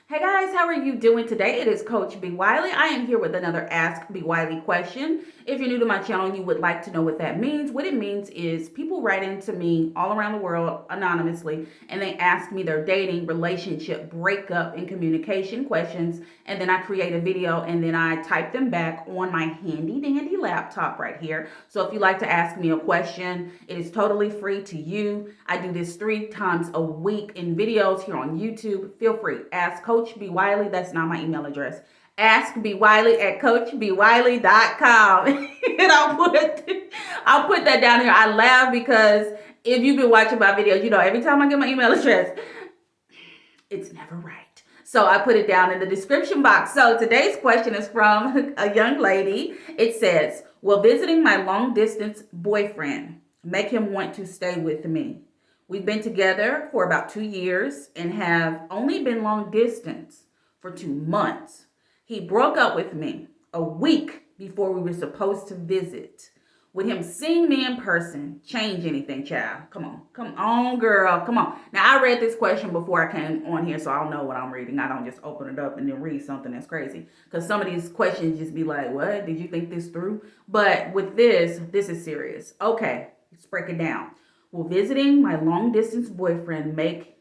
Hey guys, how are you doing today? It is Coach B. Wiley. I am here with another Ask B. Wiley question. If you're new to my channel and you would like to know what that means, what it means is people write into me all around the world anonymously and they ask me their dating, relationship, breakup, and communication questions. And then I create a video and then I type them back on my handy dandy laptop right here. So if you'd like to ask me a question, it is totally free to you. I do this 3 times a week in videos here on YouTube. Feel free. Ask Coach B. Wiley. That's not my email address. askbwiley@coachbwiley.com. And I'll put that down here. I laugh because if you've been watching my videos, you know every time I get my email address, it's never right. So I put it down in the description box. So today's question is from a young lady. It says, will visiting my long distance boyfriend make him want to stay with me? We've been together for about 2 years and have only been long distance for 2 months. He broke up with me a week before we were supposed to visit. Would him seeing me in person change anything, child? Come on, girl, come on. Now, I read this question before I came on here, so I'll know what I'm reading. I don't just open it up and then read something that's crazy. Because some of these questions just be like, what? Did you think this through? But with this is serious. Okay, let's break it down. Will visiting my long distance boyfriend make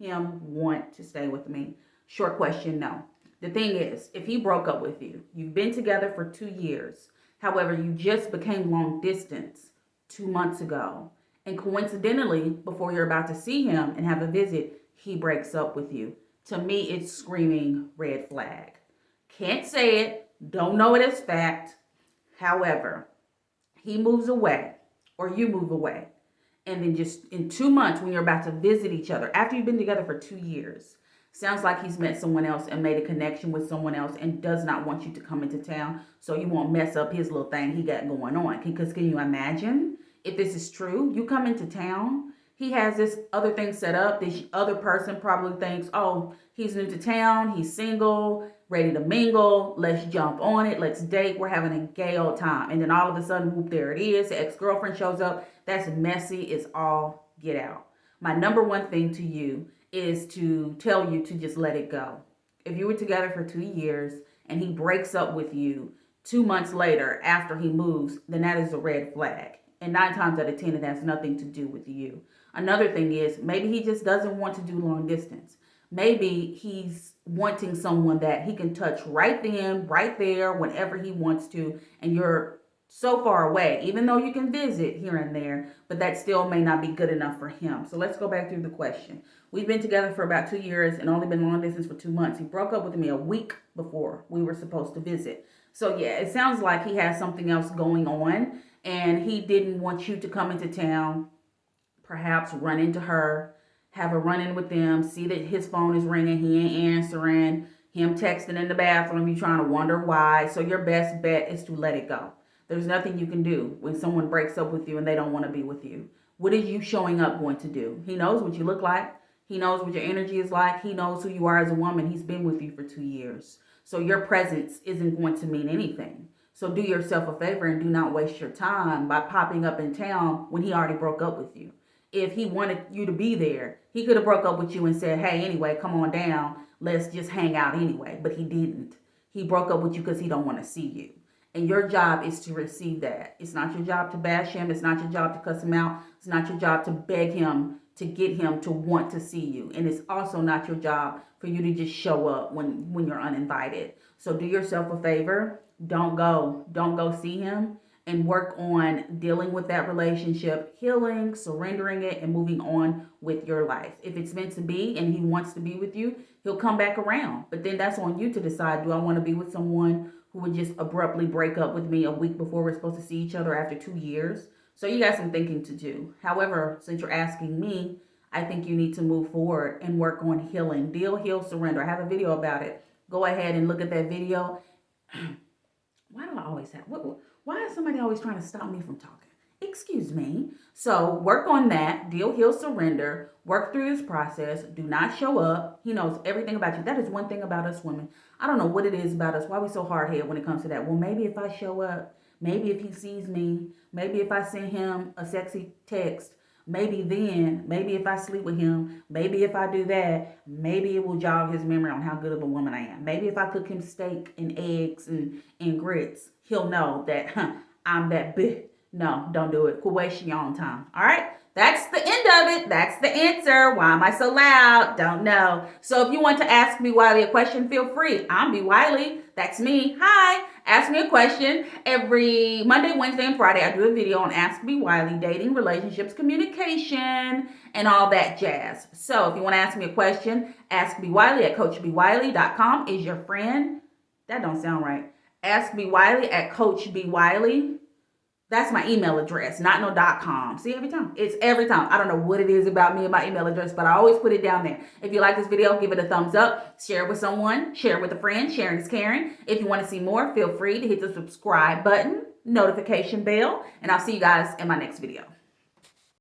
him want to stay with me? Short question, no. The thing is, if he broke up with you, you've been together for 2 years. However, you just became long distance 2 months ago. And coincidentally, before you're about to see him and have a visit, he breaks up with you. To me, it's screaming red flag. Can't say it, don't know it as fact. However, he moves away or you move away. And then just in 2 months when you're about to visit each other, after you've been together for 2 years, sounds like he's met someone else and made a connection with someone else and does not want you to come into town so you won't mess up his little thing he got going on. Because can you imagine if this is true? You come into town, he has this other thing set up. This other person probably thinks, oh, he's new to town, he's single, ready to mingle, let's jump on it, let's date, we're having a gay old time. And then all of a sudden, whoop, there it is, the ex-girlfriend shows up. That's messy, it's all get out. My number one thing to you is to tell you to just let it go. If you were together for 2 years and he breaks up with you 2 months later after he moves, then that is a red flag. And 9 times out of 10, it has nothing to do with you. Another thing is maybe he just doesn't want to do long distance. Maybe he's wanting someone that he can touch right then, right there, whenever he wants to, and you're so far away, even though you can visit here and there, but that still may not be good enough for him. So let's go back through the question. We've been together for about 2 years and only been long distance for 2 months. He broke up with me a week before we were supposed to visit. So yeah, it sounds like he has something else going on and he didn't want you to come into town, perhaps run into her, have a run-in with them, see that his phone is ringing, he ain't answering, him texting in the bathroom, you trying to wonder why. So your best bet is to let it go. There's nothing you can do when someone breaks up with you and they don't want to be with you. What is you showing up going to do? He knows what you look like. He knows what your energy is like. He knows who you are as a woman. He's been with you for 2 years. So your presence isn't going to mean anything. So do yourself a favor and do not waste your time by popping up in town when he already broke up with you. If he wanted you to be there, he could have broke up with you and said, hey, anyway, come on down. Let's just hang out anyway. But he didn't. He broke up with you because he don't want to see you. And your job is to receive that. It's not your job to bash him. It's not your job to cuss him out. It's not your job to beg him to get him to want to see you. And it's also not your job for you to just show up when you're uninvited. So do yourself a favor. Don't go see him and work on dealing with that relationship, healing, surrendering it, and moving on with your life. If it's meant to be and he wants to be with you, he'll come back around. But then that's on you to decide, do I want to be with someone who would just abruptly break up with me a week before we're supposed to see each other after 2 years? So you got some thinking to do. However, since you're asking me, I think you need to move forward and work on healing. Deal, heal, surrender. I have a video about it. Go ahead and look at that video. Why do I always have... Why is somebody always trying to stop me from talking? Excuse me. So work on that. Deal, heal, surrender. Work through this process. Do not show up. He knows everything about you. That is one thing about us women. I don't know what it is about us. Why are we so hard-headed when it comes to that? Well, maybe if I show up, maybe if he sees me, maybe if I send him a sexy text, maybe then, maybe if I sleep with him, maybe if I do that, maybe it will jog his memory on how good of a woman I am. Maybe if I cook him steak and eggs and grits, he'll know that I'm that bitch. No, don't do it. Quit wasting your own time. All right? That's the end of it. That's the answer. Why am I so loud? Don't know. So if you want to ask me Wiley a question, feel free. I'm B. Wiley. That's me. Hi. Ask me a question. Every Monday, Wednesday, and Friday, I do a video on Ask B. Wiley, dating, relationships, communication, and all that jazz. So if you want to ask me a question, Ask B. Wiley at coachbwiley.com is your friend. That don't sound right. Ask B. Wiley at Coach B. Wiley. That's my email address, not no .com. See, every time. It's every time. I don't know what it is about me and my email address, but I always put it down there. If you like this video, give it a thumbs up. Share it with someone. Share it with a friend. Sharing is caring. If you want to see more, feel free to hit the subscribe button, notification bell, and I'll see you guys in my next video.